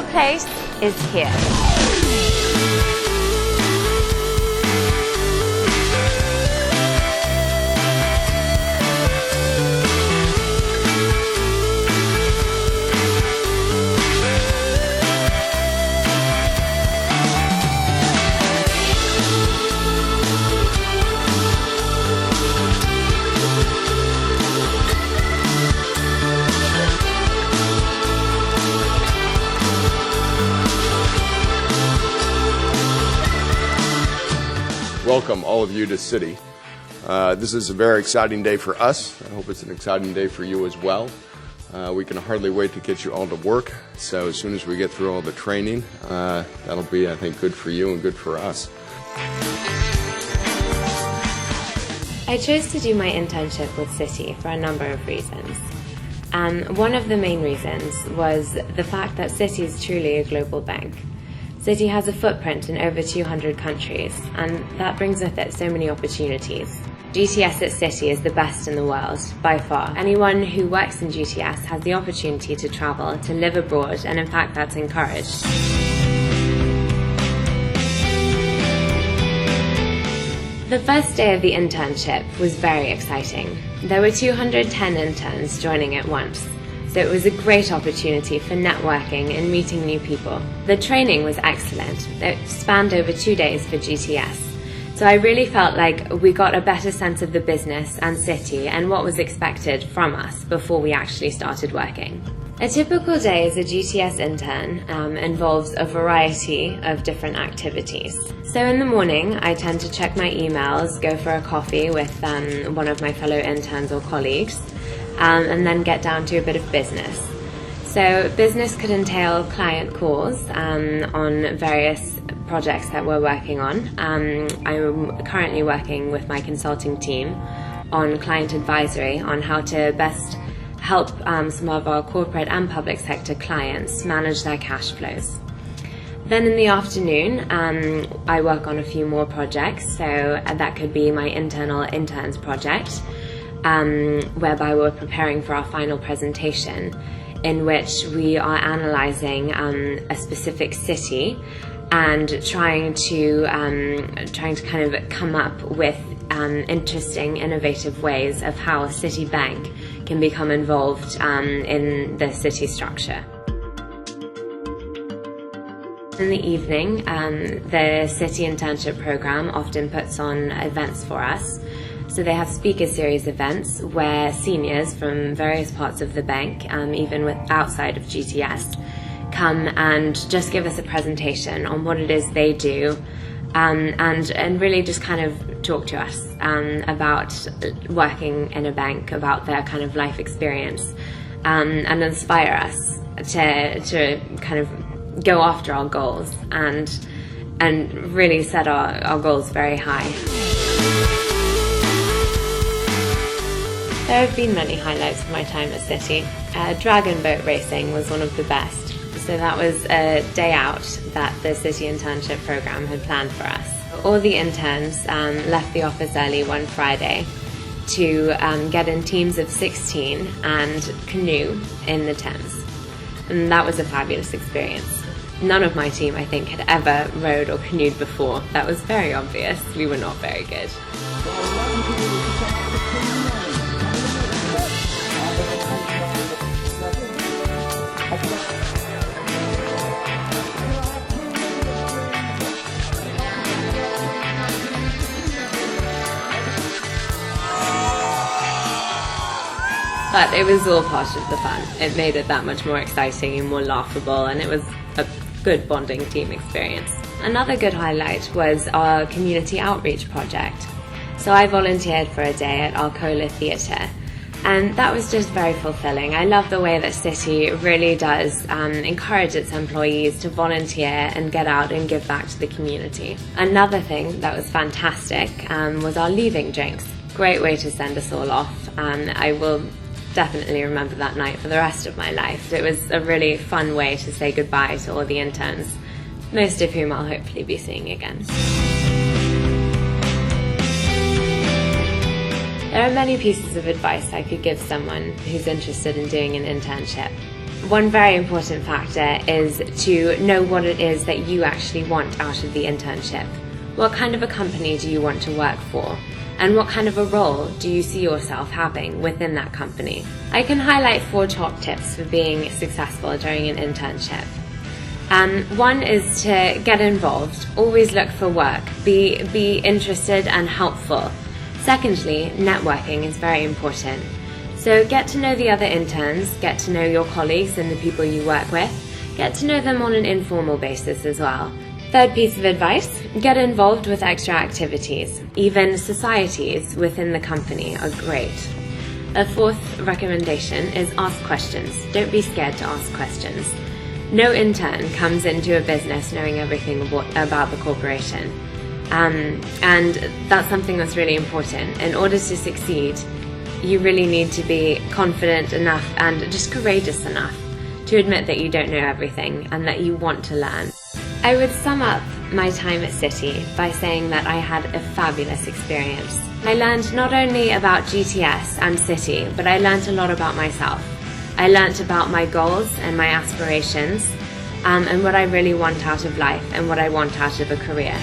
Your place is here. Welcome all of you to Citi. This is a very exciting day for us. I hope it's an exciting day for you as well. We can hardly wait to get you all to work. So as soon as we get through all the training, that'll be, I think, good for you and good for us. I chose to do my internship with Citi for a number of reasons. One of the main reasons was the fact that Citi is truly a global bank. Citi has a footprint in over 200 countries, and that brings with it so many opportunities. GTS at Citi is the best in the world, by far. Anyone who works in GTS has the opportunity to travel, to live abroad, and in fact that's encouraged. The first day of the internship was very exciting. There were 210 interns joining at once. So it was a great opportunity for networking and meeting new people. The training was excellent. It spanned over 2 days for GTS. So I really felt like we got a better sense of the business and Citi and what was expected from us before we actually started working. A typical day as a GTS intern involves a variety of different activities. So in the morning, I tend to check my emails, go for a coffee with one of my fellow interns or colleagues, and then get down to a bit of business. So business could entail client calls on various projects that we're working on. I'm currently working with my consulting team on client advisory on how to best help some of our corporate and public sector clients manage their cash flows. Then in the afternoon, I work on a few more projects, so that could be my internal interns project, whereby we're preparing for our final presentation, in which we are analysing a specific city and trying to kind of come up with interesting, innovative ways of how Citibank can become involved in the city structure. In the evening, the Citi internship program often puts on events for us. So they have speaker series events where seniors from various parts of the bank, even outside of GTS, come and just give us a presentation on what it is they do, and really just kind of talk to us about working in a bank, about their kind of life experience, and inspire us to kind of go after our goals and really set our goals very high. There have been many highlights of my time at Citi. Dragon boat racing was one of the best. So that was a day out that the Citi internship program had planned for us. All the interns left the office early one Friday to get in teams of 16 and canoe in the Thames. And that was a fabulous experience. None of my team, I think, had ever rowed or canoed before. That was very obvious. We were not very good. But it was all part of the fun. It made it that much more exciting and more laughable, and it was a good bonding team experience. Another good highlight was our community outreach project. So I volunteered for a day at Alcola Theatre, and that was just very fulfilling. I love the way that Citi really does encourage its employees to volunteer and get out and give back to the community. Another thing that was fantastic was our leaving drinks. Great way to send us all off. I will definitely remember that night for the rest of my life. It was a really fun way to say goodbye to all the interns, most of whom I'll hopefully be seeing again. There are many pieces of advice I could give someone who's interested in doing an internship. One very important factor is to know what it is that you actually want out of the internship. What kind of a company do you want to work for? And what kind of a role do you see yourself having within that company? I can highlight 4 top tips for being successful during an internship. One is to get involved, always look for work, be interested and helpful. Secondly, networking is very important. So get to know the other interns, get to know your colleagues and the people you work with, get to know them on an informal basis as well. Third piece of advice, get involved with extra activities. Even societies within the company are great. A fourth recommendation is ask questions. Don't be scared to ask questions. No intern comes into a business knowing everything about the corporation. And that's something that's really important. In order to succeed, you really need to be confident enough and just courageous enough to admit that you don't know everything and that you want to learn. I would sum up my time at Citi by saying that I had a fabulous experience. I learned not only about GTS and Citi, but I learned a lot about myself. I learned about my goals and my aspirations, and what I really want out of life and what I want out of a career.